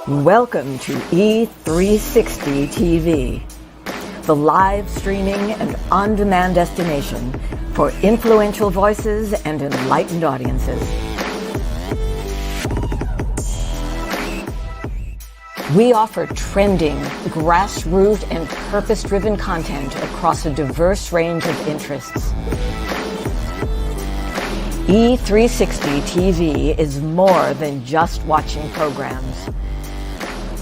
Welcome to E360 TV, the live streaming and on-demand destination for influential voices and enlightened audiences. We offer trending, grassroots, and purpose-driven content across a diverse range of interests. E360 TV is more than just watching programs.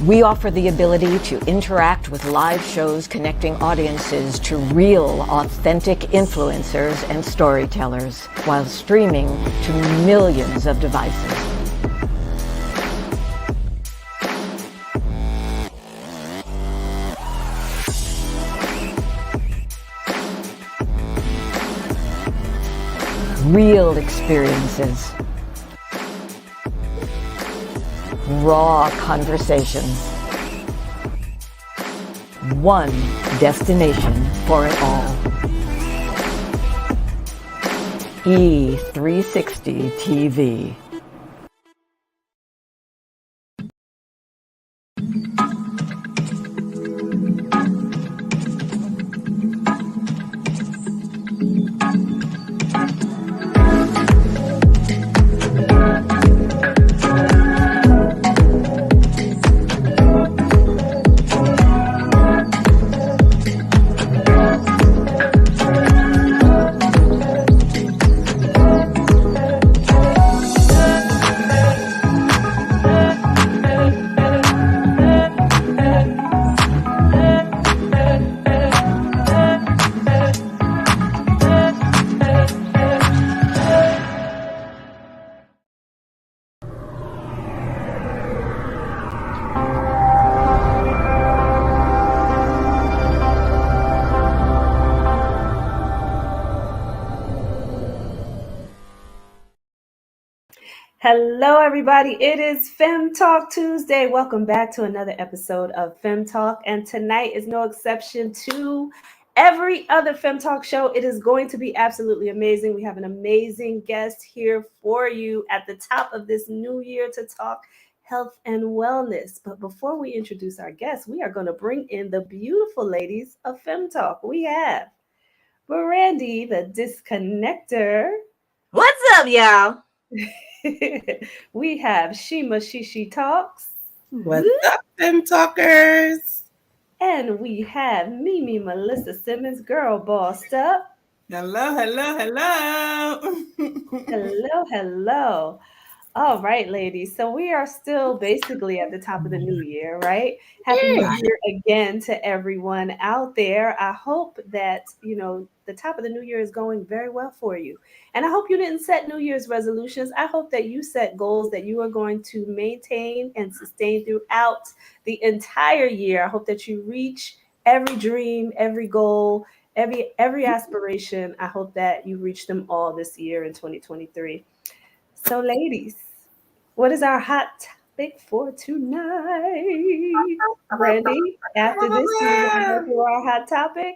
We offer the ability to interact with live shows connecting audiences to real, authentic influencers and storytellers while streaming to millions of devices. Real experiences. Raw conversations. One destination for it all. E360 TV. Hello, everybody. It is FEM Talk Tuesday. Welcome back to another episode of FEM Talk. And tonight is no exception to every other FEM Talk show. It is going to be absolutely amazing. We have an amazing guest here for you at the top of this new year to talk health and wellness. But before we introduce our guests, we are going to bring in the beautiful ladies of FEM Talk. We have Brandy, the disconnector. What's up, y'all? We have Shima Shishi Talks. What's up, FEM Talkers? And we have Mimi Melissa Simmons, girl bossed up. Hello, hello, hello. Hello. All right, ladies. So we are still basically at the top of the new year, right? Happy New Year again to everyone out there. I hope that, the top of the new year is going very well for you. And I hope you didn't set New Year's resolutions. I hope that you set goals that you are going to maintain and sustain throughout the entire year. I hope that you reach every dream, every goal, every aspiration. I hope that you reach them all this year in 2023. So, ladies, what is our hot topic for tonight? Brandy, after this, do you want to go through our hot topic?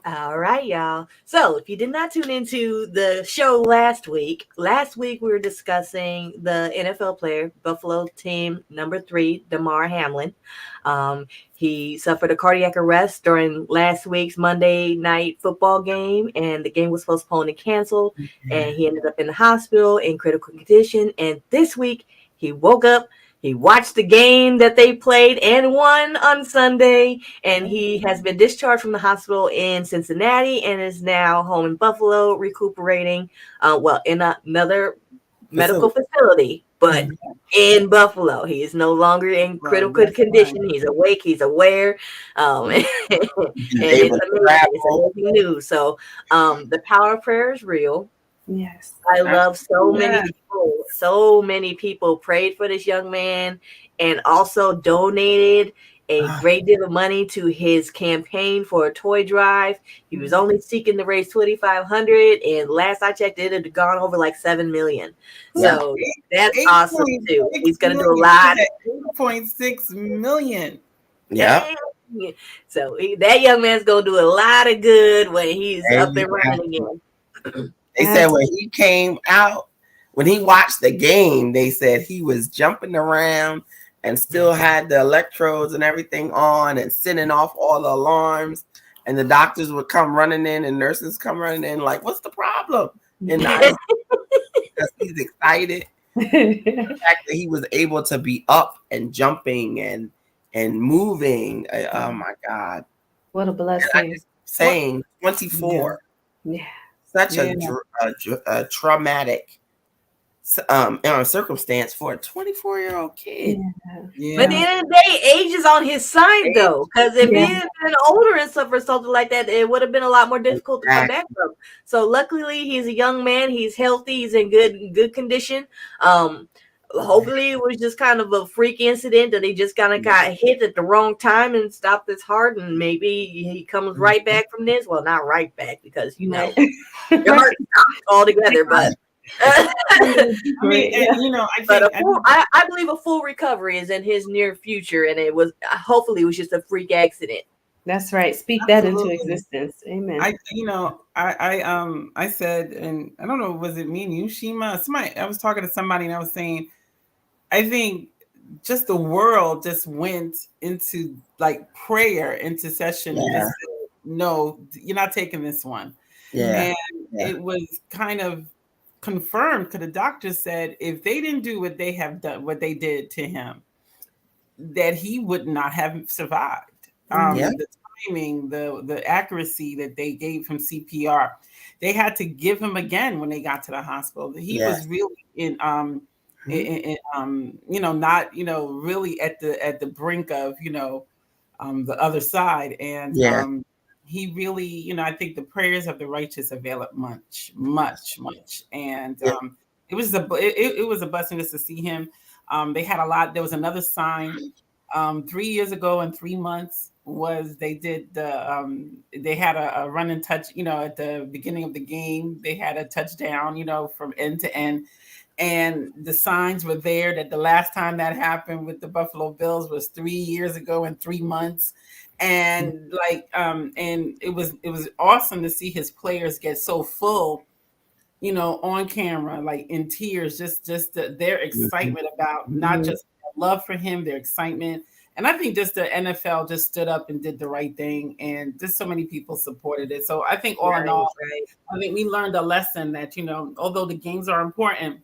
All right, y'all. So if you did not tune into the show last week we were discussing the NFL player, Buffalo team number 3, Damar Hamlin. He suffered a cardiac arrest during last week's Monday night football game, and the game was postponed and canceled, and he ended up in the hospital in critical condition. And this week he woke up, he watched the game that they played and won on Sunday, and he has been discharged from the hospital in Cincinnati and is now home in Buffalo recuperating, in another medical facility, but in Buffalo. He is no longer in critical condition. He's awake. He's aware. And it's amazing news. So the power of prayer is real. Yes. I love so many people prayed for this young man and also donated a great deal of money to his campaign for a toy drive. He was only seeking to raise $2,500, and last I checked, it had gone over like $7 million. So that's awesome too. He's going to do a lot. 8.6 million. Yeah. So that young man's going to do a lot of good when he's up and running again. They said when he came out, when he watched the game, they said he was jumping around and still had the electrodes and everything on and sending off all the alarms. And the doctors would come running in and nurses come running in like, what's the problem? And because he's excited. The fact that he was able to be up and jumping and moving. Oh my God. What a blessing. Saying 24. Yeah. Such a traumatic circumstance for a 24-year-old kid. But at the end of the day, age is on his side, though. Because if he had been older and stuff or something like that, it would have been a lot more difficult to come back from. So luckily, he's a young man. He's healthy. He's in good condition. Hopefully, it was just kind of a freak incident that he just kind of got hit at the wrong time and stopped his heart, and maybe he comes right back from this. Well, not right back because your heart stopped altogether, but. I mean, I believe a full recovery is in his near future, and it was hopefully it was just a freak accident. That's right. Speak that into existence. Amen. I said, and I don't know, was it me and you, Shima? I was talking to somebody and I was saying, I think just the world just went into like prayer, intercession. And just said, no, you're not taking this one. And it was kind of confirmed because the doctor said if they didn't do what they have done, what they did to him, that he would not have survived. The timing, the accuracy that they gave him CPR, they had to give him again when they got to the hospital. He was really not really at the brink of the other side, and he really, I think the prayers of the righteous avail it much, and it was a blessing just to see him. They had a lot. There was another sign 3 years ago in 3 months was they did they had a run and touch, at the beginning of the game. They had a touchdown, from end to end. And the signs were there that the last time that happened with the Buffalo Bills was 3 years ago in 3 months. And and it was awesome to see his players get so full, on camera, like in tears, just their excitement about not just love for him, their excitement. And I think just the NFL just stood up and did the right thing, and just so many people supported it. So I think all in all, I think we learned a lesson that, although the games are important,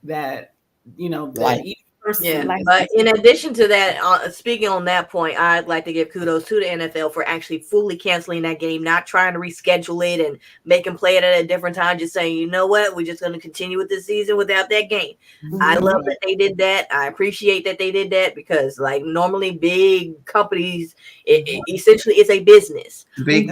that, that each person. But in addition to that, speaking on that point, I'd like to give kudos to the NFL for actually fully canceling that game, not trying to reschedule it and make them play it at a different time, just saying, you know what, we're just going to continue with the season without that game. I love that they did that. I appreciate that they did that because, like, normally big companies, it essentially is a business. But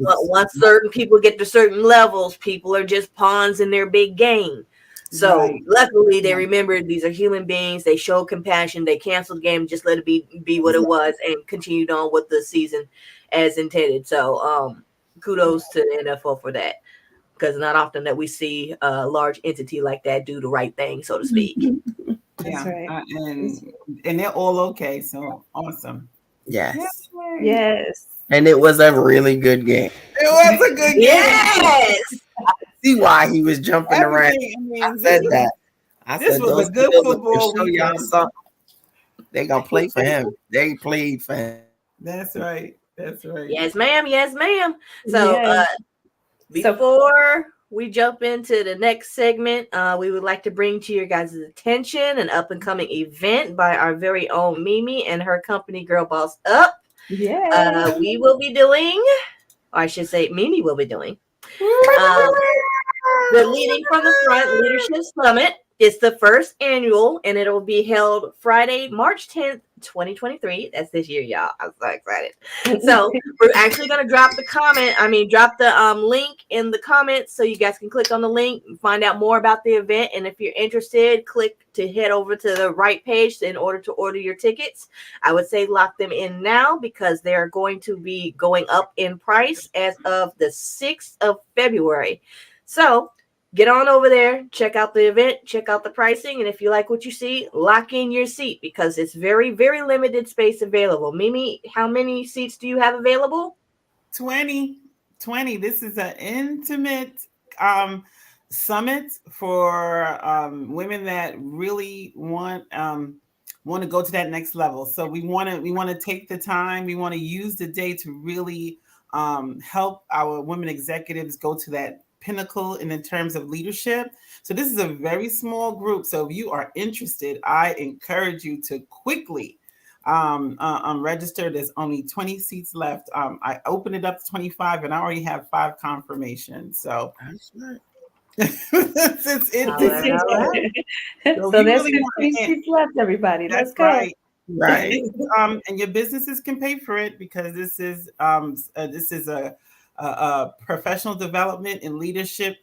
once certain people get to certain levels, people are just pawns in their big game. So luckily they remembered these are human beings. They showed compassion. They canceled the game, just let it be what it was, and continued on with the season as intended. So kudos to the NFL for that, because not often that we see a large entity like that do the right thing, so to speak. That's right. And they're all okay. So awesome. Yes. And it was a really good game. It was a good game. Yes. See why he was jumping around. I said that. This was a good football. Show y'all something. They gonna play for him. They played for him. That's right. Yes, ma'am. So before we jump into the next segment, we would like to bring to your guys' attention an up and coming event by our very own Mimi and her company Girl Boss Up. We will be doing, or I should say Mimi will be doing, the Leading from the Front Leadership Summit. It's the first annual, and it'll be held Friday, March 10th, 2023. That's this year, y'all. I'm so excited. So we're actually going to drop the link in the comments so you guys can click on the link and find out more about the event. And if you're interested, click to head over to the right page in order to order your tickets. I would say lock them in now because they're going to be going up in price as of the 6th of February. So get on over there, check out the event, check out the pricing, and if you like what you see, lock in your seat because it's very, very limited space available. Mimi, how many seats do you have available? 20. This is an intimate summit for women that really want to go to that next level. So we want to take the time. We want to use the day to really help our women executives go to that pinnacle in terms of leadership. So this is a very small group. So if you are interested, I encourage you to quickly register. There's only 20 seats left. I opened it up to 25 and I already have 5 confirmations. So that's right. it's So there's 15 seats left, everybody. Let's go. Right. And your businesses can pay for it because this is a professional development and leadership.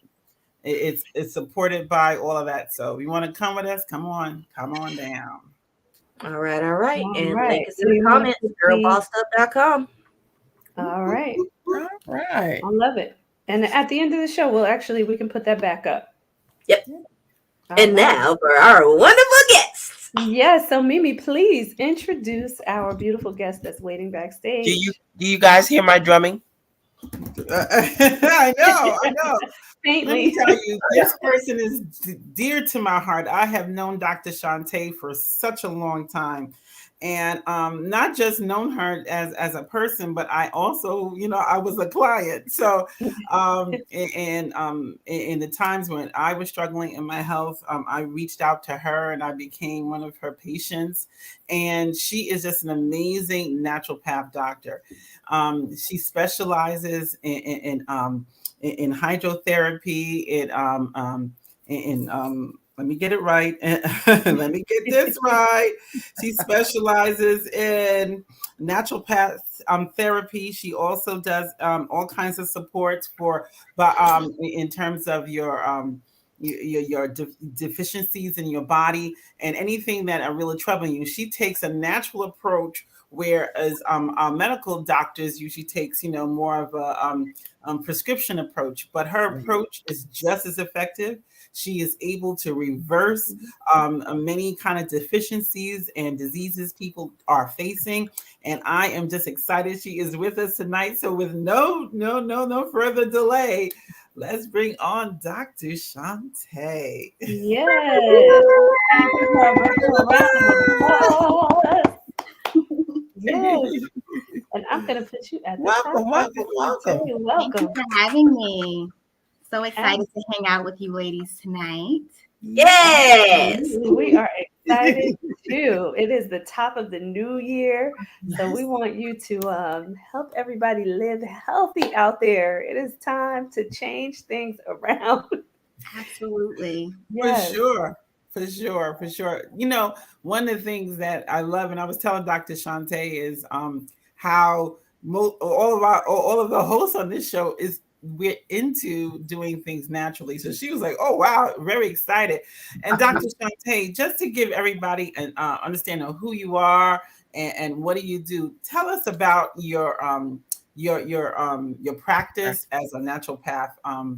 It's supported by all of that. So if you want to come with us, come on down. All right. And right. link us in the comments, girlbossedup.com. All right. All right. I love it. And at the end of the show, we can put that back up. Yep. And now for our wonderful guests. Yes. So Mimi, please introduce our beautiful guest that's waiting backstage. Do you guys hear my drumming? I know. Let me tell you, this person is dear to my heart. I have known Dr. Chante for such a long time. And not just known her as a person, but I also, I was a client. So in the times when I was struggling in my health, I reached out to her and I became one of her patients. And she is just an amazing naturopath doctor. She specializes in hydrotherapy, let me get it right. Let me get this right. She specializes in naturopath therapy. She also does all kinds of supports in terms of your deficiencies in your body and anything that are really troubling you. She takes a natural approach, whereas our medical doctors usually takes more of a prescription approach. But her approach is just as effective. She is able to reverse many kind of deficiencies and diseases people are facing. And I am just excited she is with us tonight. So with no further delay, let's bring on Dr. Chante. Yes. Yes. And I'm going to put you at the welcome. Thank you for having me. So excited to hang out with you ladies tonight. Yes. We are excited too. It is the top of the new year. So we want you to help everybody live healthy out there. It is time to change things around. Absolutely. Yes. For sure. One of the things that I love, and I was telling Dr. Chante, is how all of the hosts on this show we're into doing things naturally. So she was like, oh, wow, very excited. And Dr. Chante, just to give everybody an understanding of who you are and what do you do, tell us about your practice as a naturopath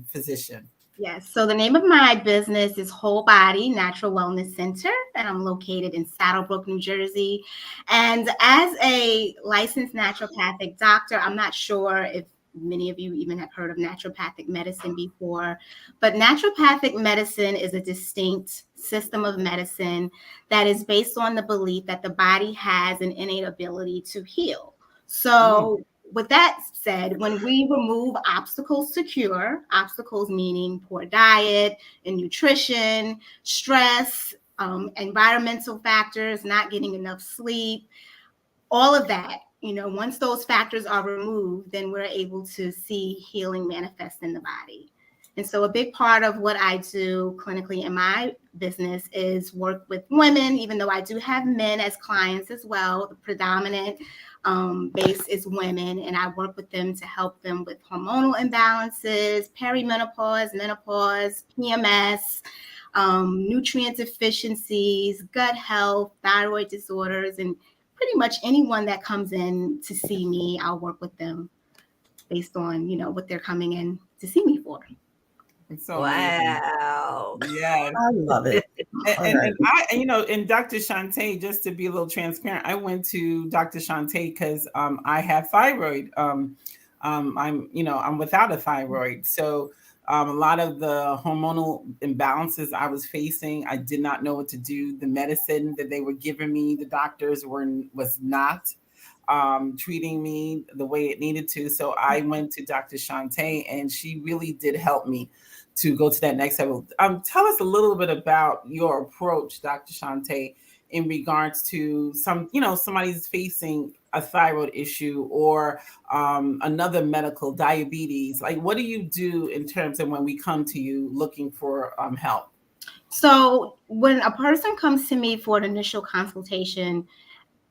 physician. Yes. So the name of my business is Whole Body Natural Wellness Center, and I'm located in Saddlebrook, New Jersey. And as a licensed naturopathic doctor, I'm not sure if many of you even have heard of naturopathic medicine before, but naturopathic medicine is a distinct system of medicine that is based on the belief that the body has an innate ability to heal. So with that said, when we remove obstacles to cure, obstacles meaning poor diet and nutrition, stress, environmental factors, not getting enough sleep, all of that, once those factors are removed, then we're able to see healing manifest in the body. And so a big part of what I do clinically in my business is work with women, even though I do have men as clients as well. The predominant base is women, and I work with them to help them with hormonal imbalances, perimenopause, menopause, PMS, nutrient deficiencies, gut health, thyroid disorders, and pretty much anyone that comes in to see me, I'll work with them based on, what they're coming in to see me for. It's so wow. Amazing. Yeah. I love it. And Dr. Chante, just to be a little transparent, I went to Dr. Chante because I have thyroid. I'm without a thyroid. So A lot of the hormonal imbalances I was facing, I did not know what to do. The medicine that they were giving me, the doctors was not treating me the way it needed to. So I went to Dr. Chante, and she really did help me to go to that next level. Tell us a little bit about your approach, Dr. Chante, in regards to somebody's facing a thyroid issue or another medical diabetes. Like, what do you do in terms of when we come to you looking for help? So when a person comes to me for an initial consultation,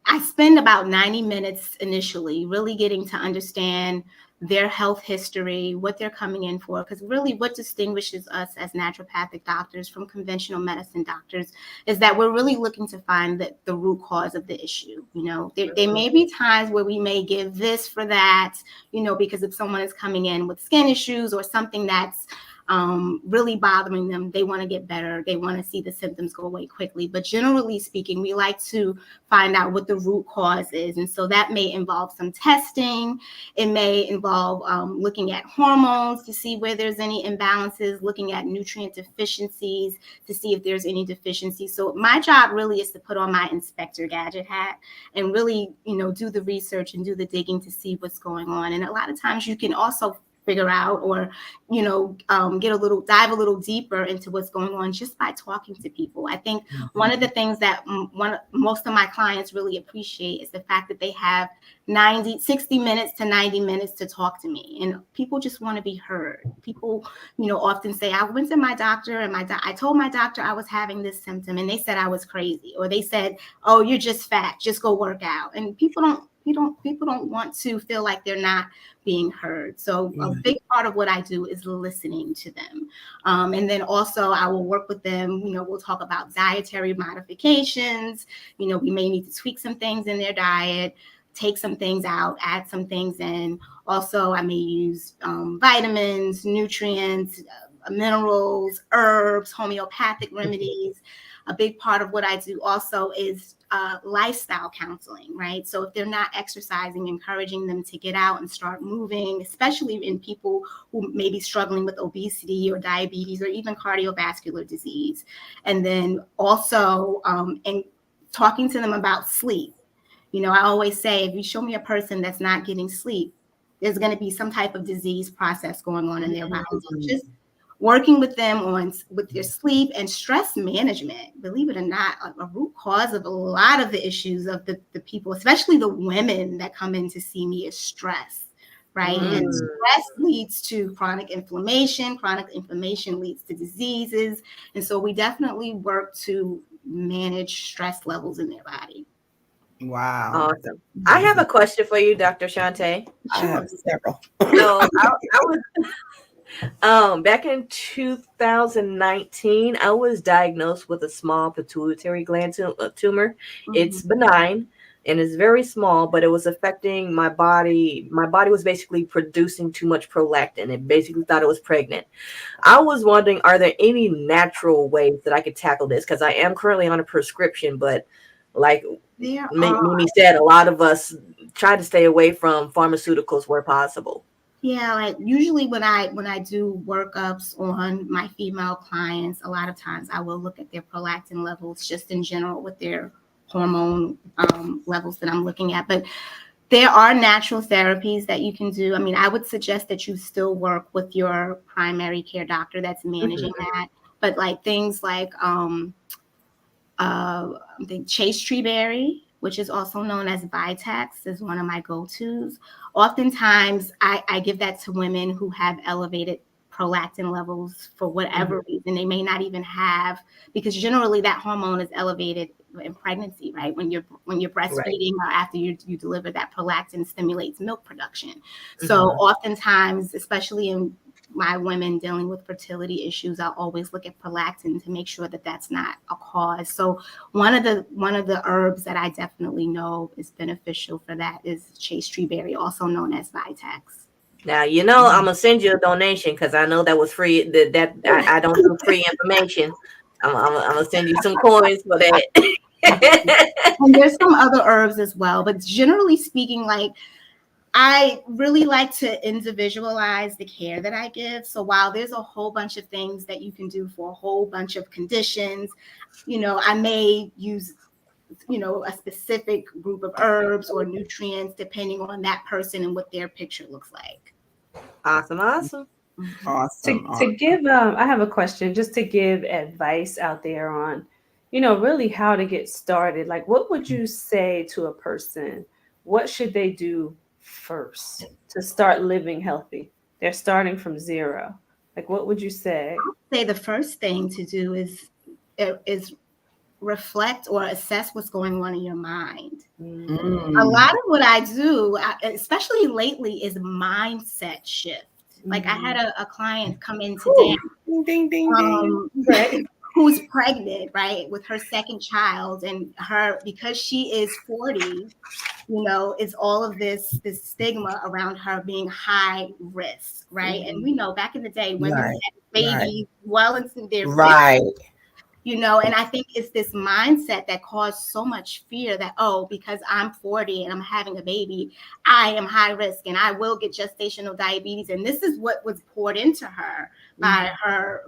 I spend about 90 minutes initially really getting to understand their health history, what they're coming in for, because really what distinguishes us as naturopathic doctors from conventional medicine doctors is that we're really looking to find the root cause of the issue. There may be times where we may give this for that, because if someone is coming in with skin issues or something that's really bothering them, they want to get better, they want to see the symptoms go away quickly. But generally speaking, we like to find out what the root cause is, and so that may involve some testing. It may involve looking at hormones to see where there's any imbalances, looking at nutrient deficiencies to see if there's any deficiencies. So my job really is to put on my inspector gadget hat and really do the research and do the digging to see what's going on. And a lot of times you can also figure out or dive a little deeper into what's going on just by talking to people. I think one of the things that most of my clients really appreciate is the fact that they have 60 minutes to 90 minutes to talk to me, and people just want to be heard. People often say, I went to my doctor and I told my doctor I was having this symptom and they said I was crazy, or they said, oh, you're just fat, just go work out. And people don't want to feel like they're not being heard. So a big part of what I do is listening to them. And then also I will work with them. We'll talk about dietary modifications. We may need to tweak some things in their diet, take some things out, add some things in. Also, I may use vitamins, nutrients, minerals, herbs, homeopathic remedies. A big part of what I do also is lifestyle counseling, right? So if they're not exercising, encouraging them to get out and start moving, especially in people who may be struggling with obesity or diabetes or even cardiovascular disease. And then also and talking to them about sleep. I always say, if you show me a person that's not getting sleep, there's going to be some type of disease process going on in their body. So just working with them with their sleep and stress management, believe it or not, a root cause of a lot of the issues of the people, especially the women that come in to see me, is stress, right? And stress leads to chronic inflammation. Chronic inflammation leads to diseases. And so we definitely work to manage stress levels in their body. Wow. Awesome. I have a question for you, Dr. Chante. I have several. So I was back in 2019, I was diagnosed with a small pituitary gland tumor. It's benign and it's very small, but it was affecting my body. My body was basically producing too much prolactin. It basically thought it was pregnant. I was wondering, are there any natural ways that I could tackle this? Because I am currently on a prescription, but like Mimi said, a lot of us try to stay away from pharmaceuticals where possible. Yeah, like usually when I do workups on my female clients, a lot of times I will look at their prolactin levels just in general with their hormone levels that I'm looking at. But there are natural therapies that you can do. I mean, I would suggest that you still work with your primary care doctor that's managing that. But like things like the chase tree berry, which is also known as Vitex, is one of my go-tos. Oftentimes, I give that to women who have elevated prolactin levels for whatever reason. They may not even have, because generally that hormone is elevated in pregnancy, right? When you're breastfeeding or after you deliver, that prolactin stimulates milk production. So oftentimes, especially in my women dealing with fertility issues, I'll always look at prolactin to make sure that that's not a cause. So one of the herbs that I definitely know is beneficial for that is chase tree berry, also known as Vitex. Now, I'm gonna send you a donation because I know that was free. That I don't do free information. I'm gonna send you some coins for that. And there's some other herbs as well, but generally speaking, like I really like to individualize the care that I give. So while there's a whole bunch of things that you can do for a whole bunch of conditions, I may use, a specific group of herbs or nutrients depending on that person and what their picture looks like. Awesome. Awesome. To give, I have a question just to give advice out there on, really how to get started. Like, what would you say to a person? What should they do first to start living healthy? They're starting from zero. Like, what would you say? I'd say the first thing to do is reflect or assess what's going on in your mind. A lot of what I do, especially lately, is mindset shift. Like I had a client come in today, Ding, ding, ding. Right. who's pregnant, right, with her second child, and because she is 40, it's all of this stigma around her being high risk, right? And we know back in the day, women Right, had babies well into their 50s. Right. And I think it's this mindset that caused so much fear that, because I'm 40 and I'm having a baby, I am high risk and I will get gestational diabetes. And this is what was poured into her by her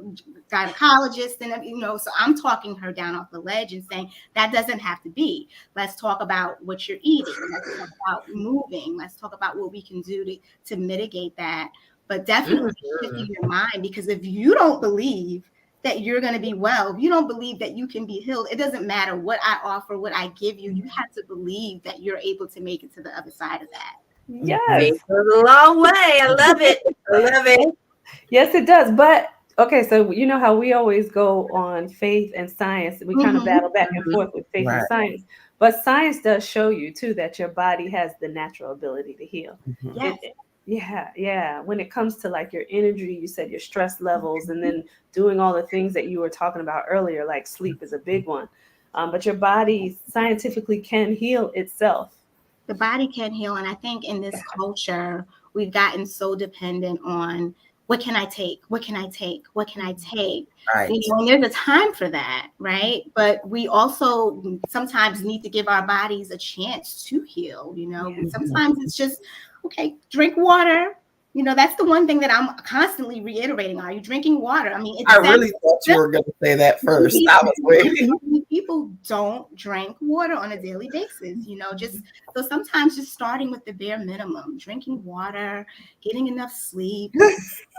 gynecologist. And, so I'm talking her down off the ledge and saying that doesn't have to be. Let's talk about what you're eating. Let's talk about moving. Let's talk about what we can do to mitigate that. But definitely shifting your mind, because if you don't believe that you're going to be well, if you don't believe that you can be healed, it doesn't matter what I offer, what I give you. You have to believe that you're able to make it to the other side of that. Yes. It goes a long way. I love it. I love it. Yes, it does. But okay, so you know how we always go on faith and science. We kind of battle back and forth with faith and science. But science does show you too that your body has the natural ability to heal. Yes. Yeah. When it comes to like your energy, you said your stress levels, and then doing all the things that you were talking about earlier, like sleep is a big one. But your body scientifically can heal itself. The body can heal. And I think in this culture, we've gotten so dependent on what can I take? What can I take? What can I take? Right. And there's a time for that, right? But we also sometimes need to give our bodies a chance to heal. Sometimes it's just, okay, drink water. That's the one thing that I'm constantly reiterating. Are you drinking water? I mean, I really thought you were going to say that first. I was waiting. People don't drink water on a daily basis, so sometimes just starting with the bare minimum, drinking water, getting enough sleep,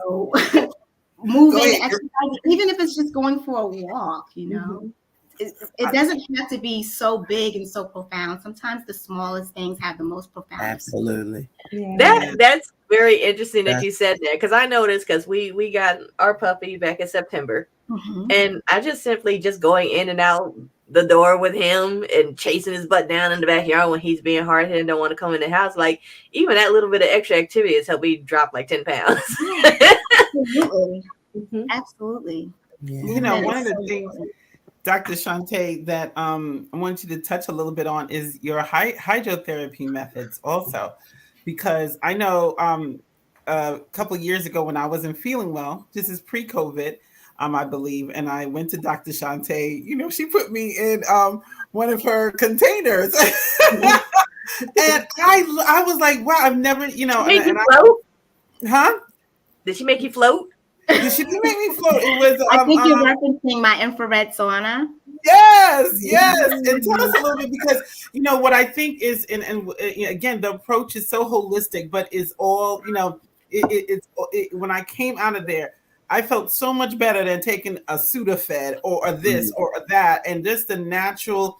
moving, exercising, even if it's just going for a walk, It doesn't have to be so big and so profound. Sometimes the smallest things have the most profound. Absolutely. That's very interesting that you said that, because I noticed, because we got our puppy back in September, and I just simply just going in and out the door with him and chasing his butt down in the backyard when he's being hard headed and don't want to come in the house. Like, even that little bit of extra activity has helped me drop like 10 pounds. Absolutely. Absolutely. Yeah. One of the things, Dr. Chante, that I want you to touch a little bit on is your hydrotherapy methods also, because I know a couple of years ago when I wasn't feeling well, this is pre-COVID, I believe, and I went to Dr. Chante. She put me in one of her containers, and I was like, wow, I've never, float? Huh? Did she make you float? She didn't make me float. It was. I think you're referencing my infrared sauna. Yes. And tell us a little bit, because what I think is, and again, the approach is so holistic, but is all when I came out of there, I felt so much better than taking a Sudafed or this or that, and just the natural,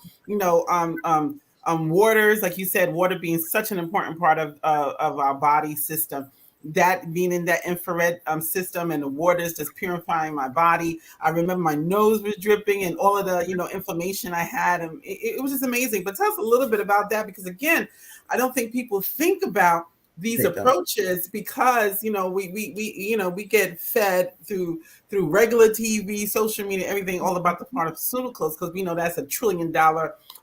waters, like you said, water being such an important part of our body system. That being in that infrared system, and the waters just purifying my body. I remember my nose was dripping and all of the inflammation I had, and it was just amazing. But tell us a little bit about that, because again, I don't think people think about these approaches, because we get fed through regular TV, social media, everything, all about the pharmaceuticals, because we know that's $1 trillion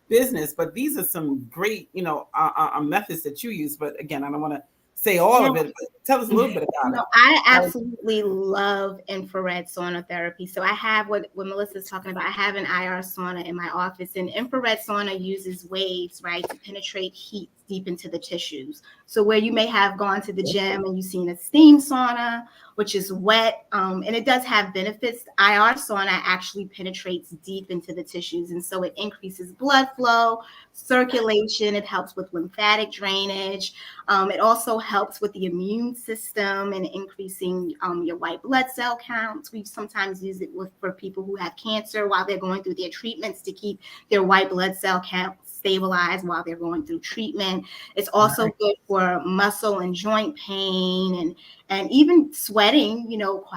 business. But these are some great methods that you use. But again, I don't want to say all of it, but tell us a little bit about it. I absolutely love infrared sauna therapy. So I have what Melissa's talking about. I have an IR sauna in my office, and infrared sauna uses waves, right, to penetrate heat deep into the tissues. So where you may have gone to the gym and you've seen a steam sauna, which is wet, and it does have benefits. IR sauna actually penetrates deep into the tissues, and so it increases blood flow, circulation. It helps with lymphatic drainage. It also helps with the immune system and increasing your white blood cell counts. We sometimes use it for people who have cancer while they're going through their treatments to keep their white blood cell count stabilized while they're going through treatment. It's also good for muscle and joint pain, and even sweating,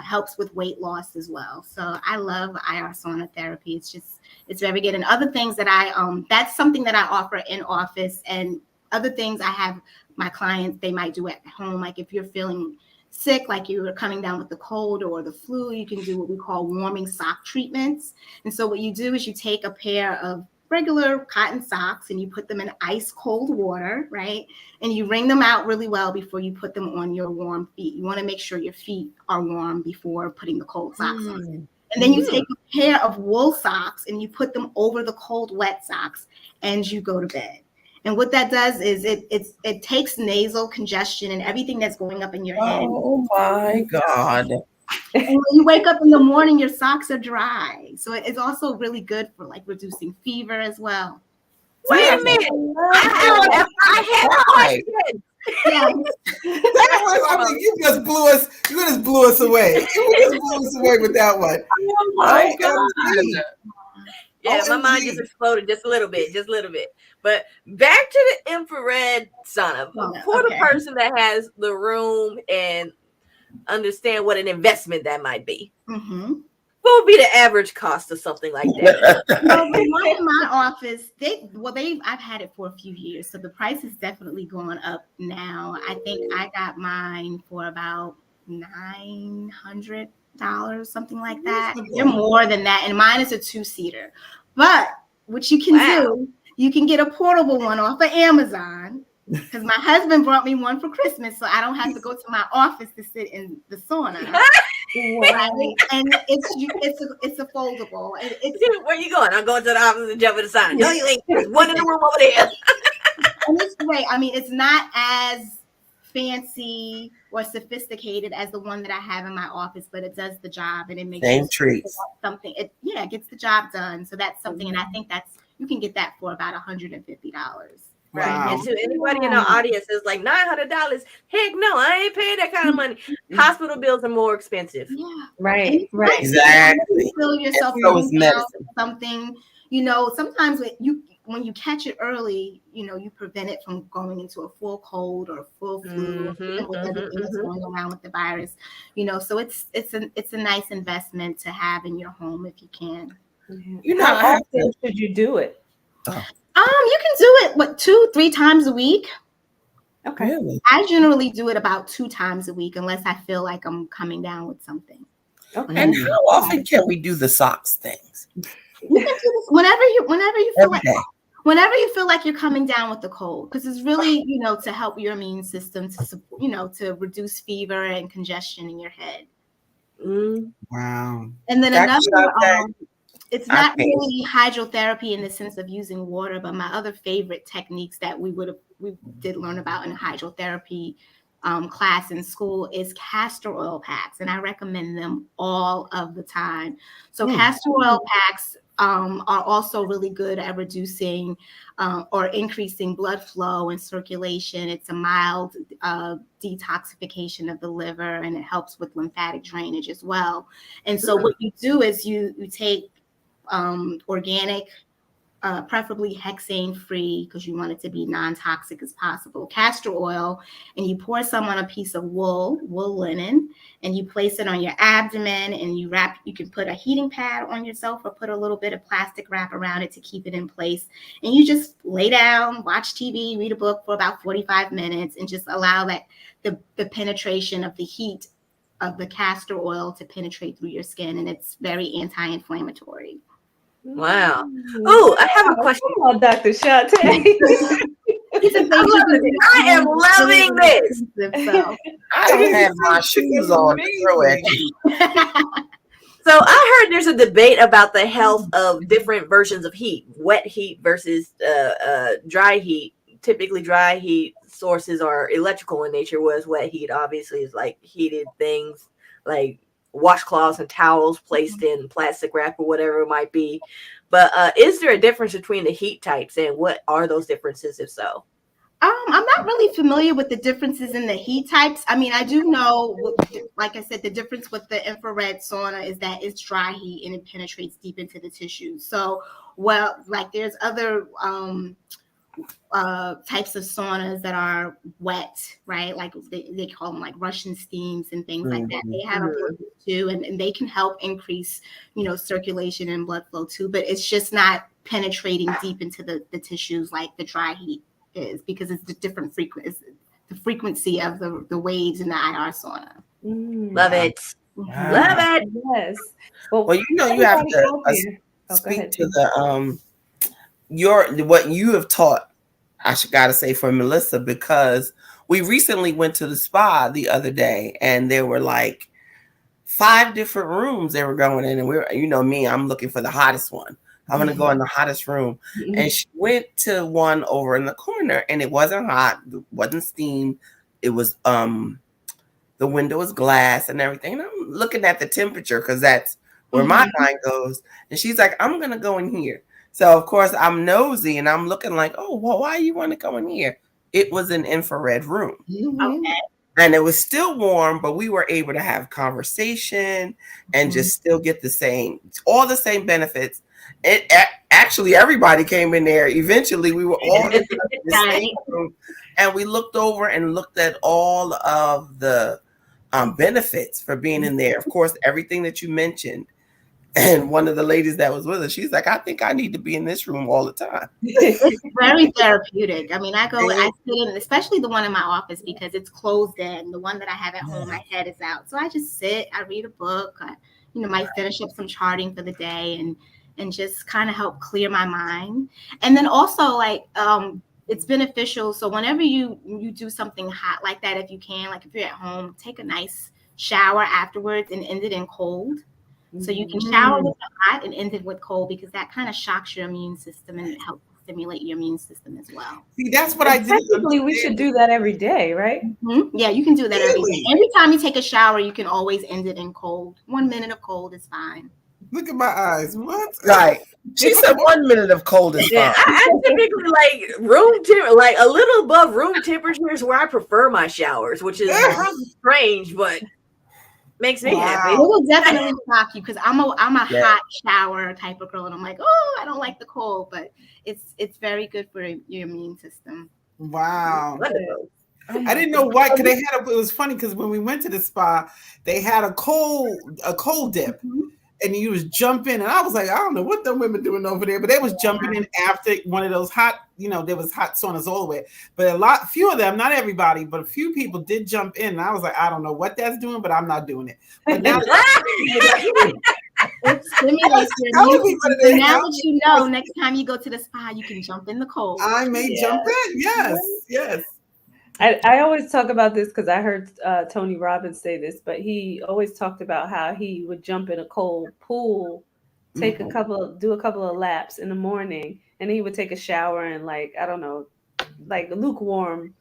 helps with weight loss as well. So I love IR sauna therapy. It's very good. And other things that that's something that I offer in office, and other things I have my clients, they might do at home. Like if you're feeling sick, like you were coming down with the cold or the flu, you can do what we call warming sock treatments. And so what you do is you take a pair of regular cotton socks and you put them in ice cold water, right? And you wring them out really well before you put them on your warm feet. You want to make sure your feet are warm before putting the cold socks on. And then you take a pair of wool socks and you put them over the cold wet socks and you go to bed. And what that does is it takes nasal congestion and everything that's going up in your head. Oh my God. And when you wake up in the morning, your socks are dry. So it's also really good for like reducing fever as well. Wait a minute. I had a question. Yeah. I mean, you just blew us away. You just blew us away with that one. Oh my God. Yeah, my mind just exploded just a little bit. But back to the infrared sauna. For the person that has the room and understand what an investment that might be. Mm-hmm. What would be the average cost of something like that? Well, in my office, I've had it for a few years, so the price has definitely gone up now. I think I got mine for about $900, something like that. They're more than that, and mine is a 2-seater. But what you can do, you can get a portable one off of Amazon. Because my husband brought me one for Christmas, so I don't have to go to my office to sit in the sauna. Right? And it's a foldable. Where you going? I'm going to the office and jump in the sauna. No, you ain't. There's one in the room over there. And it's great. I mean, it's not as fancy or sophisticated as the one that I have in my office, but it does the job and it makes same treats. Something. It gets the job done. So that's something, and I think you can get that for about $150. Right. Wow. And to anybody in our audience is like $900. Heck no, I ain't paying that kind of money. Hospital bills are more expensive. Yeah. Right. Exactly. You feel yourself something, sometimes when you catch it early, you prevent it from going into a full cold or a full flu, with everything that's going around with the virus. So it's a nice investment to have in your home if you can. How often should you do it? You can do it 2-3 times a week. Okay. Really? I generally do it about 2 times a week unless I feel like I'm coming down with something. Okay. And how often can we do the socks things? You can do this whenever you feel Every day. whenever you feel like you're coming down with the cold, because it's really, to help your immune system to reduce fever and congestion in your head. Wow. And then another, it's not really hydrotherapy in the sense of using water, but my other favorite techniques that we did learn about in hydrotherapy class in school is castor oil packs, and I recommend them all of the time. So castor oil packs are also really good at reducing or increasing blood flow and circulation. It's a mild detoxification of the liver, and it helps with lymphatic drainage as well. And so what you do is you take organic, preferably hexane free, because you want it to be non-toxic as possible, castor oil, and you pour some on a piece of wool linen, and you place it on your abdomen, and you can put a heating pad on yourself or put a little bit of plastic wrap around it to keep it in place. And you just lay down, watch TV, read a book for about 45 minutes, and just allow that the penetration of the heat of the castor oil to penetrate through your skin, and it's very anti-inflammatory. Wow. Oh, I have a question. Oh, Dr. Chante. I am loving this. I don't have my shoes on to throw at you. So I heard there's a debate about the health of different versions of heat, wet heat versus dry heat, typically dry heat sources are electrical in nature, whereas wet heat obviously is like heated things like washcloths and towels placed in plastic wrap or whatever it might be. But is there a difference between the heat types, and what are those differences if so? I'm not really familiar with the differences in the heat types. I mean, I do know, like I said, the difference with the infrared sauna is that it's dry heat and it penetrates deep into the tissue. So, well, like there's other types of saunas that are wet, right? Like they call them like Russian steams and things like that. They have a purpose too, and they can help increase, circulation and blood flow too. But it's just not penetrating deep into the tissues like the dry heat is, because it's the different frequency of the waves in the IR sauna. Love it. Wow. Love it. Yes. Well, you have to speak to the what you have taught. I gotta say for Melissa, because we recently went to the spa the other day, and there were like 5 different rooms they were going in, and we're, me, I'm looking for the hottest one. I'm going to go in the hottest room. And she went to one over in the corner, and it wasn't hot. It wasn't steam. It was, the window was glass and everything. And I'm looking at the temperature because that's where my mind goes. And she's like, I'm going to go in here. So, of course, I'm nosy, and I'm looking like, oh, well, why you want to go in here? It was an infrared room. Okay. And it was still warm, but we were able to have conversation and just still get all the same benefits. It actually, everybody came in there. Eventually, we were all in the same room, and we looked over and looked at all of the benefits for being in there. Of course, everything that you mentioned. And one of the ladies that was with us, she's like, I think I need to be in this room all the time. It's very therapeutic. I mean, I sit in, especially the one in my office, because it's closed in. The one that I have at home, my head is out. So I just sit, I read a book, I, might finish up some charting for the day and just kind of help clear my mind. And then also it's beneficial. So whenever you do something hot like that, if you can, like if you're at home, take a nice shower afterwards and end it in cold. So you can shower with hot and end it with cold, because that kind of shocks your immune system and it helps stimulate your immune system as well. See, that's what I did. Technically, we should do that every day, right? Yeah, you can do that every day. Every time you take a shower, you can always end it in cold. 1 minute of cold is fine. Look at my eyes. What? Right. She said 1 minute of cold is fine. I typically like room temperature, like a little above room temperature is where I prefer my showers, which is strange, but makes me happy. It will definitely shock you, because I'm a hot shower type of girl, and I'm like, oh, I don't like the cold, but it's very good for your immune system. Wow. I didn't know why, because it was funny because when we went to the spa, they had a cold dip. And you was jumping, and I was like, I don't know what the women doing over there, but they was jumping in after one of those hot, there was hot saunas all the way. But few of them, not everybody, but a few people did jump in, and I was like, I don't know what that's doing, but I'm not doing it. But now it stimulates your immune system. Now that you know, next time you go to the spa, you can jump in the cold. I may jump in. Yes. I always talk about this because I heard Tony Robbins say this, but he always talked about how he would jump in a cold pool, do a couple of laps in the morning, and he would take a shower in lukewarm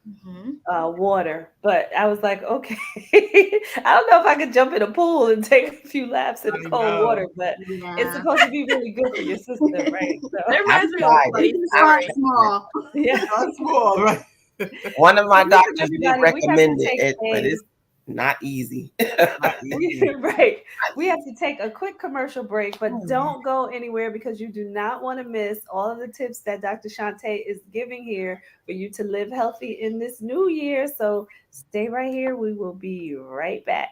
water. But I was like, okay, I don't know if I could jump in a pool and take a few laps in the cold water, but it's supposed to be really good for your system, right? So that reminds me of funny story. Small. Yeah, small, right? One of my doctors did recommend it, but it's not easy. Right. We have to take a quick commercial break, but don't go anywhere, because you do not want to miss all of the tips that Dr. Chante is giving here for you to live healthy in this new year. So stay right here. We will be right back.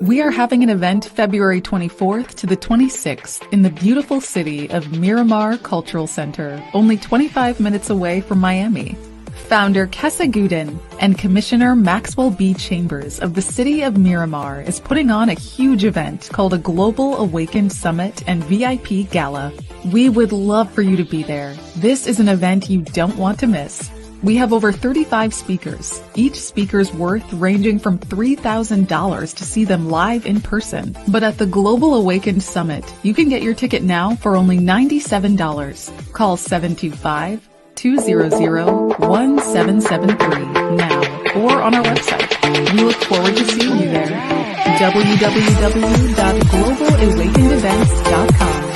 We are having an event February 24th to the 26th in the beautiful city of Miramar Cultural Center, only 25 minutes away from Miami. Founder Kessa Guden and Commissioner Maxwell B. Chambers of the city of Miramar is putting on a huge event called a Global Awakened Summit and VIP Gala. We would love for you to be there. This is an event you don't want to miss. We have over 35 speakers, each speaker's worth ranging from $3,000 to see them live in person. But at the Global Awakened Summit, you can get your ticket now for only $97. Call 725 888-200-1773 now or on our website. We look forward to seeing you there. www.globalawakenedevents.com.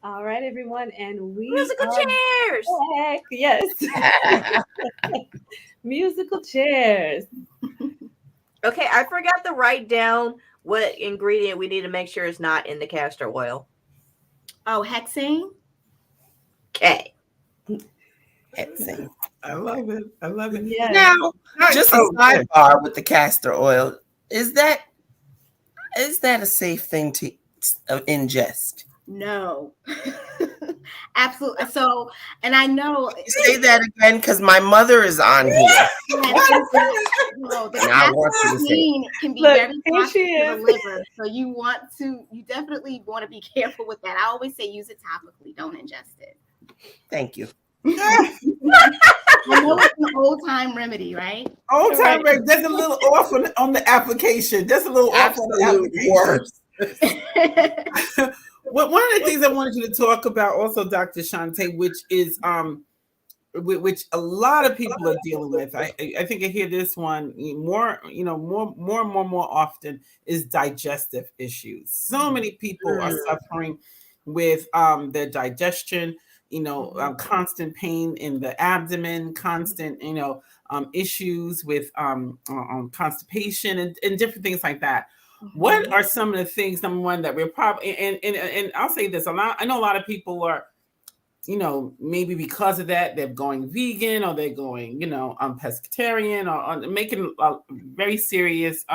All right, everyone, and we Musical chairs. back. Yes. Musical chairs. Okay, I forgot to write down what ingredient we need to make sure is not in the castor oil. Oh, hexane? Okay. Hexane. I love it. I love it. Yes. Now, just a sidebar with the castor oil. Is that a safe thing to ingest? No. Absolutely. So, and I know. Say that again, because my mother is on here. No, the caffeine can be very toxic to the liver. So you definitely want to be careful with that. I always say use it topically. Don't ingest it. Thank you. I know it's an old time remedy, right? Old time remedy. There's a little off on the application. There's a little off on the application. Well, one of the things I wanted you to talk about also, Dr. Chante, which is which a lot of people are dealing with. I think I hear this one more often is digestive issues. So many people are suffering with their digestion, constant pain in the abdomen, constant, issues with constipation and different things like that. What are some of the things, number one, that we're probably, and I'll say this, I know a lot of people are, maybe because of that, they're going vegan or they're going, pescatarian or making very serious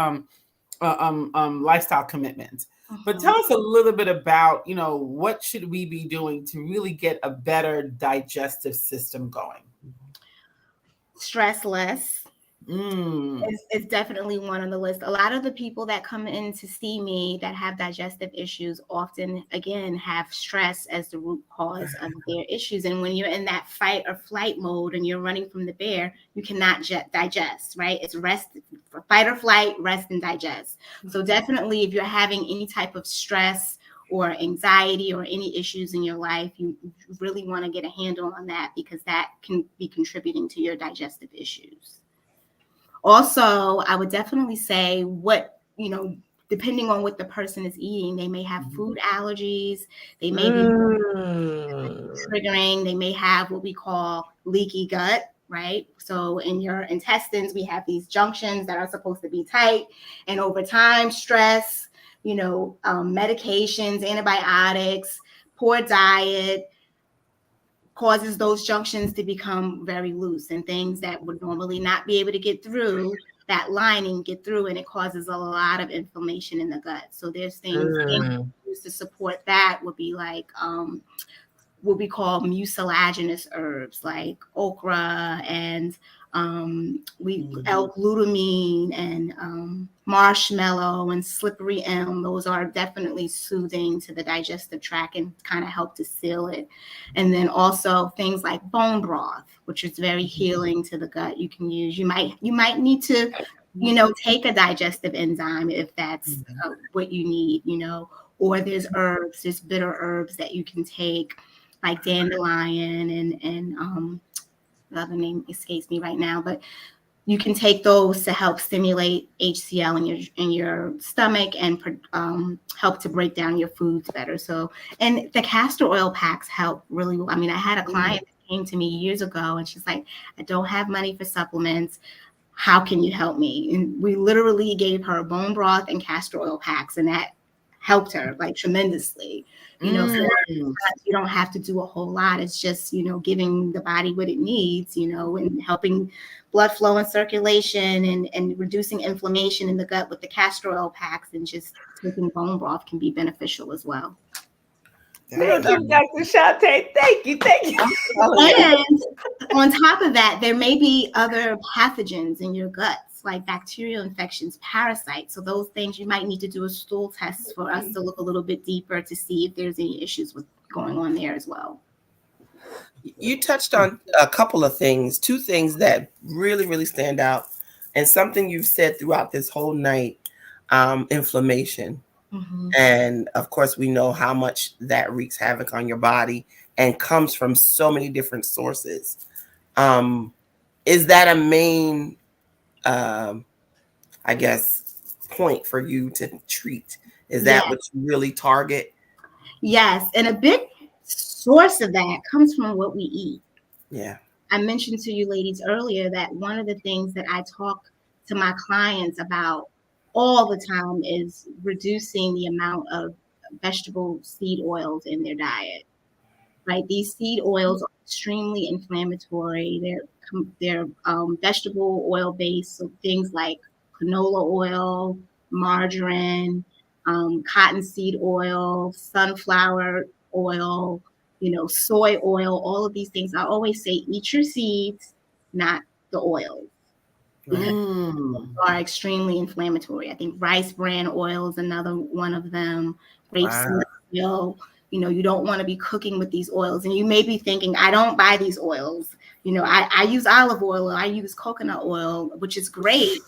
lifestyle commitments. But tell us a little bit about, what should we be doing to really get a better digestive system going? Stress less. It's definitely one on the list. A lot of the people that come in to see me that have digestive issues often, again, have stress as the root cause of their issues. And when you're in that fight or flight mode and you're running from the bear, you cannot digest, right? It's rest, fight or flight, rest and digest. So definitely if you're having any type of stress or anxiety or any issues in your life, you really want to get a handle on that because that can be contributing to your digestive issues. Also, I would definitely say depending on what the person is eating, they may have food allergies, they may be triggering, they may have what we call leaky gut, right? So in your intestines, we have these junctions that are supposed to be tight. And over time, stress, medications, antibiotics, poor diet, causes those junctions to become very loose and things that would normally not be able to get through that lining and it causes a lot of inflammation in the gut. So there's things used to support that would be like what we call mucilaginous herbs like okra and L-glutamine and marshmallow and slippery elm. Those are definitely soothing to the digestive tract and kind of help to seal it. And then also things like bone broth, which is very healing to the gut. You can use. You might need to, take a digestive enzyme if that's what you need. Or there's herbs, there's bitter herbs that you can take, like dandelion and the other name escapes me right now, but you can take those to help stimulate HCl in your stomach and help to break down your foods better. So, and the castor oil packs help really well. I mean, I had a client that came to me years ago and she's like, I don't have money for supplements. How can you help me? And we literally gave her bone broth and castor oil packs, and that helped her like tremendously. So you don't have to do a whole lot. It's just, giving the body what it needs, and helping blood flow and circulation and reducing inflammation in the gut with the castor oil packs, and just taking bone broth can be beneficial as well. Thank you, Dr. Chante. Thank you. And On top of that, there may be other pathogens in your guts, like bacterial infections, parasites. So those things, you might need to do a stool test for us to look a little bit deeper to see if there's any issues with going on there as well. You touched on a couple of things, two things that really, really stand out, and something you've said throughout this whole night, inflammation. Mm-hmm. And of course, we know how much that wreaks havoc on your body and comes from so many different sources. Is that a main, I guess, point for you to treat? Is that what you really target? Yes. And a big source of that comes from what we eat. Yeah. I mentioned to you ladies earlier that one of the things that I talk to my clients about all the time is reducing the amount of vegetable seed oils in their diet. Right? These seed oils are extremely inflammatory. They're vegetable oil based, so things like canola oil, margarine, cottonseed oil, sunflower oil, soy oil. All of these things. I always say, eat your seeds, not the oils, because they are extremely inflammatory. I think rice bran oil is another one of them. Rapeseed oil. You don't want to be cooking with these oils. And you may be thinking, I don't buy these oils. I use olive oil, or I use coconut oil, which is great.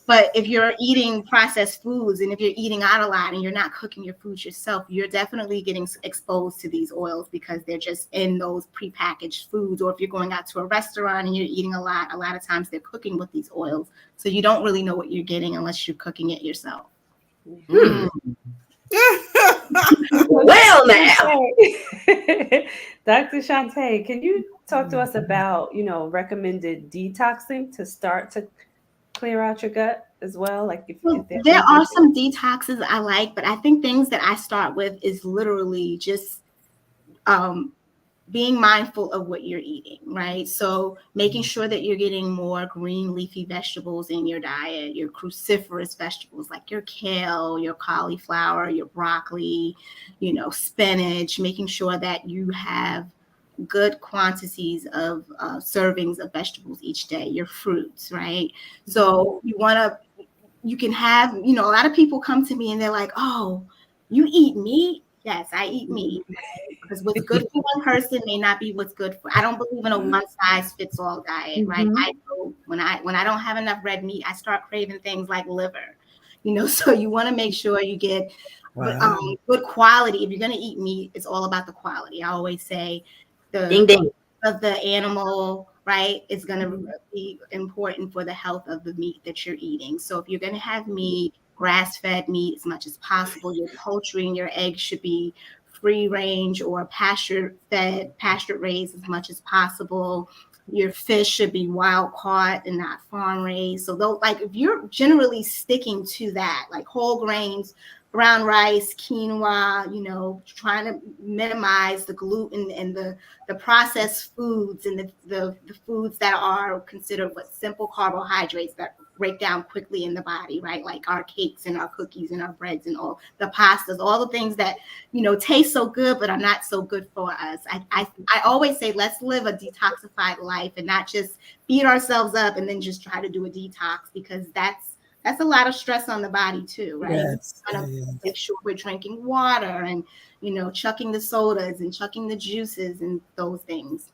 But if you're eating processed foods and if you're eating out a lot and you're not cooking your foods yourself, you're definitely getting exposed to these oils because they're just in those prepackaged foods. Or if you're going out to a restaurant and you're eating a lot of times they're cooking with these oils. So you don't really know what you're getting unless you're cooking it yourself. Well, now, Dr. Chante, can you talk to us about, recommended detoxing to start to clear out your gut as well? Like if there are some detoxes I like, but I think things that I start with is literally just being mindful of what you're eating, right? So making sure that you're getting more green leafy vegetables in your diet, your cruciferous vegetables like your kale, your cauliflower, your broccoli, spinach, making sure that you have good quantities of servings of vegetables each day, your fruits, right? So you can have, a lot of people come to me and they're like, oh, you eat meat? Yes, I eat meat. Because what's good for one person may not be what's good for. I don't believe in a one size fits all diet, right? I know when I don't have enough red meat, I start craving things like liver. So you want to make sure you get good quality. If you're going to eat meat, it's all about the quality. I always say of the animal, right? It's going to be important for the health of the meat that you're eating. So if you're going to have meat, grass-fed meat as much as possible, your poultry and your eggs should be free range or pasture raised as much as possible. Your fish should be wild caught and not farm raised. So though, like if you're generally sticking to that, like whole grains, brown rice, quinoa, trying to minimize the gluten and the processed foods and the foods that are considered simple carbohydrates that break down quickly in the body, right? Like our cakes and our cookies and our breads and all the pastas, all the things that, taste so good, but are not so good for us. I always say, let's live a detoxified life and not just beat ourselves up and then just try to do a detox, because that's a lot of stress on the body too, right? Yes. Make sure we're drinking water and, chucking the sodas and chucking the juices and those things.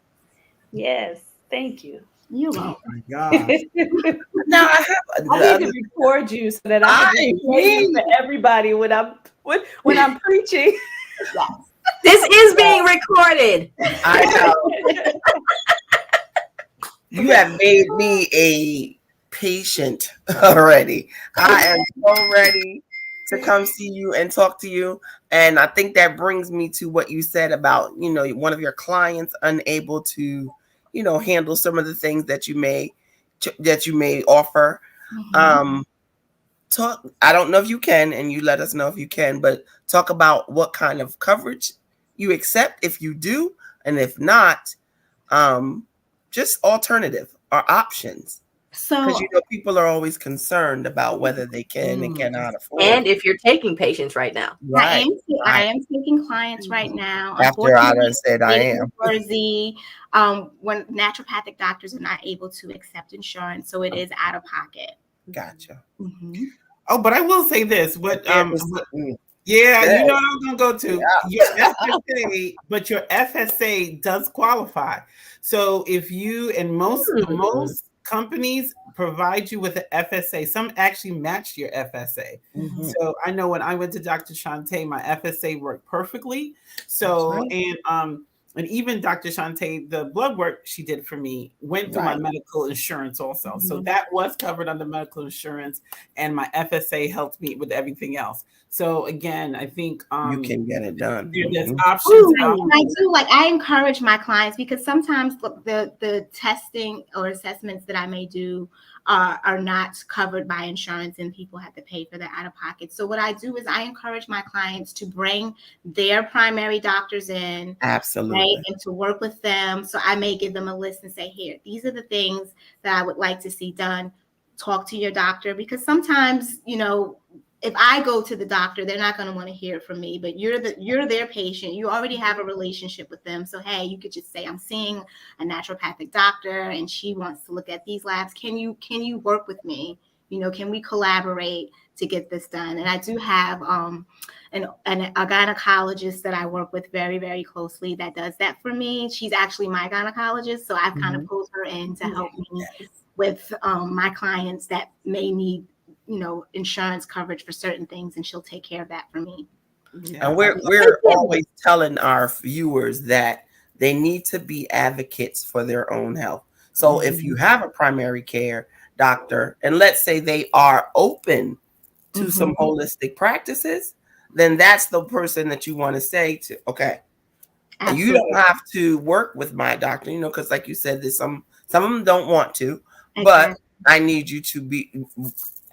Yes. Thank you. You're welcome. Oh my God. Now I need to record you so that I can play for everybody when I'm preaching. This is being recorded. I know. You have made me a patient already. I am so ready to come see you and talk to you. And I think that brings me to what you said about, one of your clients unable to, handle some of the things that you may offer. Talk. I don't know if you can, and you let us know if you can, but talk about what kind of coverage you accept if you do, and if not, just alternative or options. So, Because people are always concerned about whether they can and cannot afford. And if you're taking patients right now. Right. I am taking clients right now. After I done said I am. New Jersey, when naturopathic doctors are not able to accept insurance, so it is out of pocket. Gotcha. Mm-hmm. Oh, but I will say this. Yeah, you know what I'm going to go to. Your FSA, but your FSA does qualify. So if you and most companies provide you with an FSA, some actually match your FSA. Mm-hmm. So I know when I went to Dr. Chante, my FSA worked perfectly. So and even Dr. Chante, the blood work she did for me went through my medical insurance also. So that was covered under medical insurance, and my FSA helped me with everything else. So again, I think you can get it done. There's options. I encourage my clients, because sometimes the testing or assessments that I may do are not covered by insurance, and people have to pay for that out of pocket. So what I do is I encourage my clients to bring their primary doctors in, absolutely, right, and to work with them. So I may give them a list and say, here, these are the things that I would like to see done. Talk to your doctor, because sometimes, if I go to the doctor, they're not going to want to hear it from me, but you're their patient. You already have a relationship with them. So, hey, you could just say, I'm seeing a naturopathic doctor and she wants to look at these labs. Can you work with me? Can we collaborate to get this done? And I do have a gynecologist that I work with very, very closely that does that for me. She's actually my gynecologist. So I've kind of pulled her in to help me with my clients that may need insurance coverage for certain things, and she'll take care of that for me. And we're always telling our viewers that they need to be advocates for their own health. So if you have a primary care doctor, and let's say they are open to some holistic practices, then that's the person that you want to say to, okay, and you don't have to work with my doctor, because like you said, there's some of them don't want to, but I need you to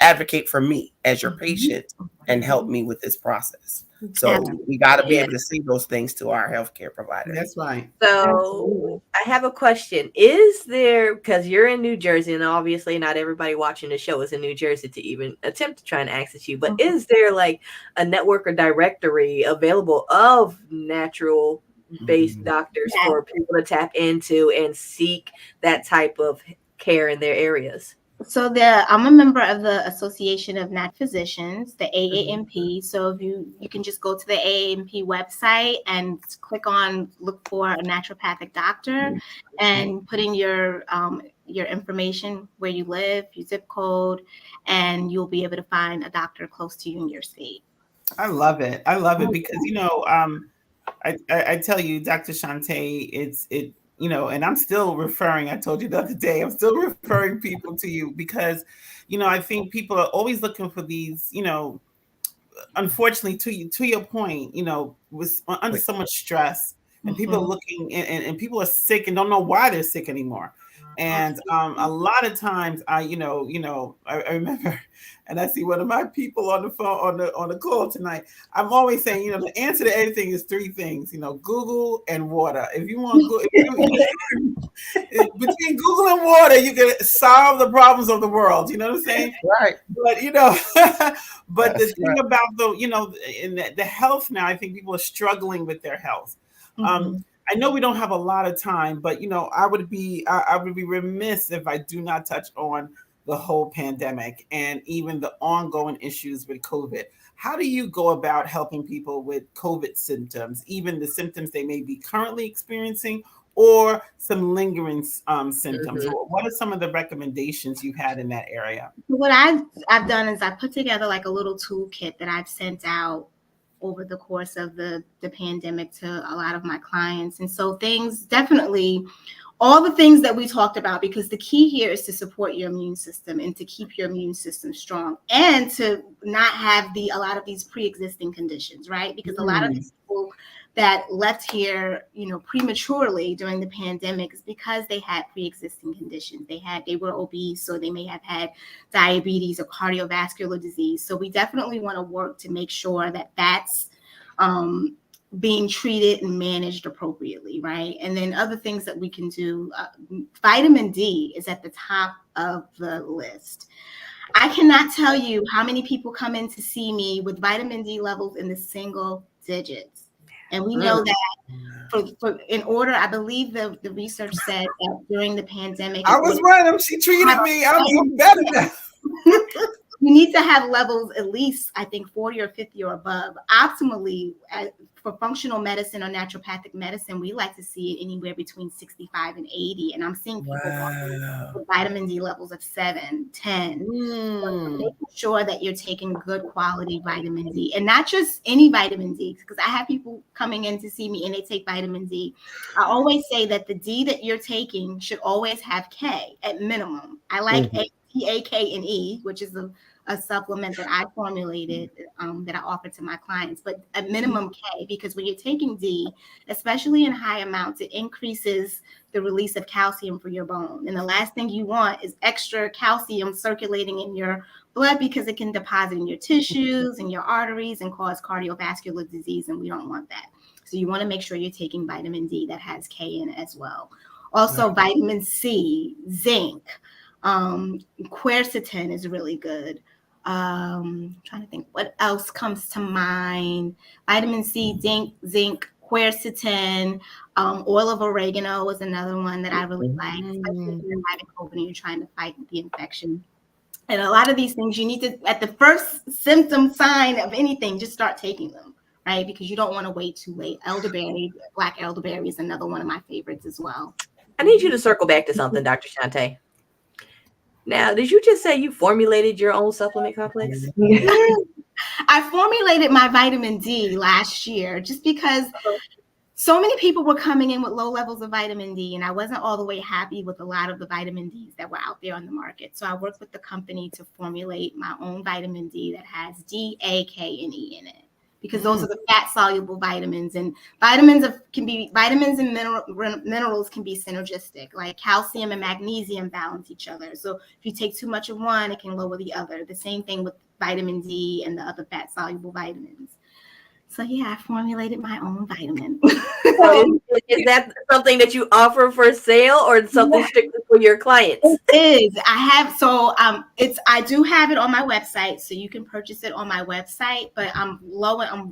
advocate for me as your patient and help me with this process. So we got to be able to say those things to our healthcare providers. That's right. So I have a question. Is there, because you're in New Jersey, and obviously not everybody watching the show is in New Jersey to even attempt to try and access you, but is there like a network or directory available of natural based doctors for people to tap into and seek that type of care in their areas? So I'm a member of the Association of Nat Physicians, the AANP. So if you can just go to the AANP website and look for a naturopathic doctor, and put in your information, where you live, your zip code, and you'll be able to find a doctor close to you in your state. I love it. Because I tell you, Dr. Chante, and I'm still referring, I told you the other day, I'm still referring people to you because, I think people are always looking for these, unfortunately, to your point, was under so much stress, and people are looking and people are sick and don't know why they're sick anymore. And a lot of times I remember, and I see one of my people on the phone on the call tonight. I'm always saying, the answer to everything is three things, Google and water. If you want between Google and water, you can solve the problems of the world. You know what I'm saying? Right. But but the thing about in the health now, I think people are struggling with their health. I know we don't have a lot of time, but I would be remiss if I do not touch on the whole pandemic and even the ongoing issues with COVID. How do you go about helping people with COVID symptoms, even the symptoms they may be currently experiencing or some lingering symptoms? What are some of the recommendations you've had in that area? What I've done is I put together like a little toolkit that I've sent out over the course of the pandemic to a lot of my clients. And so all the things that we talked about, because the key here is to support your immune system and to keep your immune system strong and to not have a lot of these pre-existing conditions, right? Because a lot of these people that left here, prematurely during the pandemic is because they had pre-existing conditions. They were obese, or they may have had diabetes or cardiovascular disease. So we definitely want to work to make sure that that's being treated and managed appropriately, right? And then other things that we can do, vitamin D is at the top of the list. I cannot tell you how many people come in to see me with vitamin D levels in the single digits. And we know that in order, I believe the research said that during the pandemic, I was random. She treated me. I'm better now. You need to have levels at least, I think, 40 or 50 or above. Optimally, for functional medicine or naturopathic medicine, we like to see it anywhere between 65 and 80. And I'm seeing people with vitamin D levels of 7, 10. So making sure that you're taking good quality vitamin D, and not just any vitamin D, because I have people coming in to see me and they take vitamin D. I always say that the D that you're taking should always have K at minimum. I like A, K, and E, which is a supplement that I formulated that I offer to my clients, but at minimum K, because when you're taking D, especially in high amounts, it increases the release of calcium for your bone. And the last thing you want is extra calcium circulating in your blood, because it can deposit in your tissues and your arteries and cause cardiovascular disease, and we don't want that. So you want to make sure you're taking vitamin D that has K in it as well. Also, vitamin C, zinc, quercetin is really good. I'm trying to think what else comes to mind. Vitamin C, zinc, quercetin, oil of oregano is another one that I really like, especially if you're having COVID and you're trying to fight the infection. And a lot of these things you need to, at the first symptom sign of anything, just start taking them, right? Because you don't want to wait too late. Elderberry, black elderberry is another one of my favorites as well. I need you to circle back to something, Dr. Chante. Now, did you just say you formulated your own supplement complex? I formulated my vitamin D last year just because so many people were coming in with low levels of vitamin D, and I wasn't all the way happy with a lot of the vitamin Ds that were out there on the market. So I worked with the company to formulate my own vitamin D that has D, A, K, and E in it, because those are the fat-soluble vitamins. And vitamins and minerals can be synergistic, like calcium and magnesium balance each other. So if you take too much of one, it can lower the other. The same thing with vitamin D and the other fat-soluble vitamins. So yeah, I formulated my own vitamin. So is that something that you offer for sale, or something strictly for your clients? It is. I do have it on my website, so you can purchase it on my website. But I'm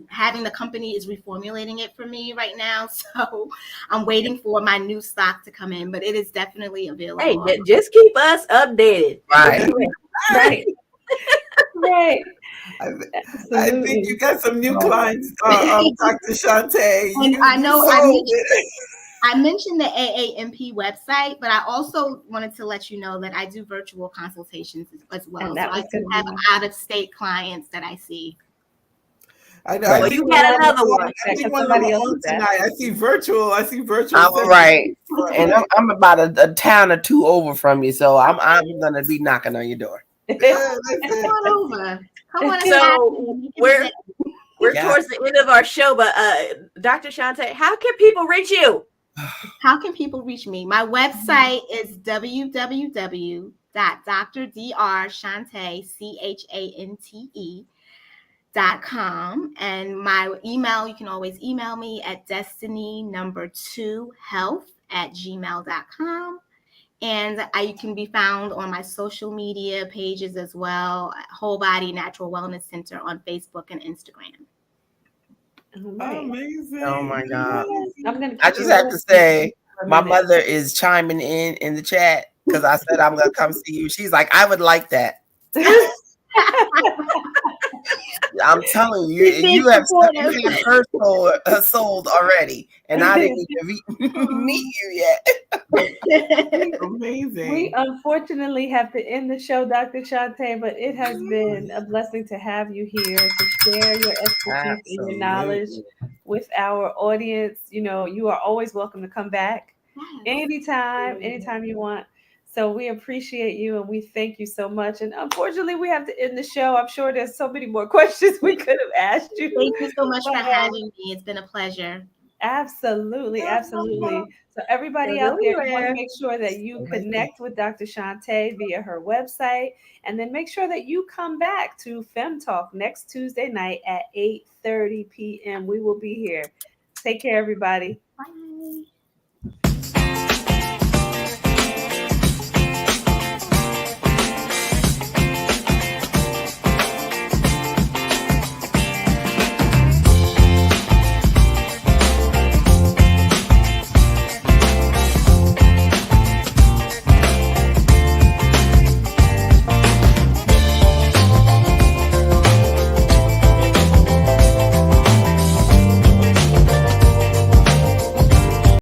having the company is reformulating it for me right now, so I'm waiting for my new stock to come in. But it is definitely available. Hey, just keep us updated. Right. Right. I think you got some new clients, Dr. Chante. And I know I mentioned the AAMP website, but I also wanted to let you know that I do virtual consultations as well. So I do have out-of-state clients that I see. I know. Well, you got another one. I think one of them on tonight. I see virtual. I'm right, and I'm about a town or two over from you, so I'm gonna be knocking on your door. Come on over. Come on. So we're towards the end of our show, but Dr. Chante, how can people reach you? How can people reach me? My website is www.drdrchante.com, and my email, you can always email me at destiny2health@gmail.com. And you can be found on my social media pages as well, Whole Body Natural Wellness Center on Facebook and Instagram. Right. Amazing. Oh my God. Yes. I just have to say, my mother is chiming in the chat because I said I'm going to come see you. She's like, I would like that. I'm telling you, you have her sold already, and I didn't even meet you yet. Amazing. We unfortunately have to end the show, Dr. Chante, but it has been a blessing to have you here to share your expertise and your knowledge with our audience. You know, you are always welcome to come back anytime you want. So we appreciate you and we thank you so much. And unfortunately, we have to end the show. I'm sure there's so many more questions we could have asked you. Thank you so much for having me. It's been a pleasure. Absolutely, absolutely. So everybody out there, you want to make sure that you connect with Dr. Chante via her website, and then make sure that you come back to FEM Talk next Tuesday night at 8:30 p.m. We will be here. Take care, everybody. Bye.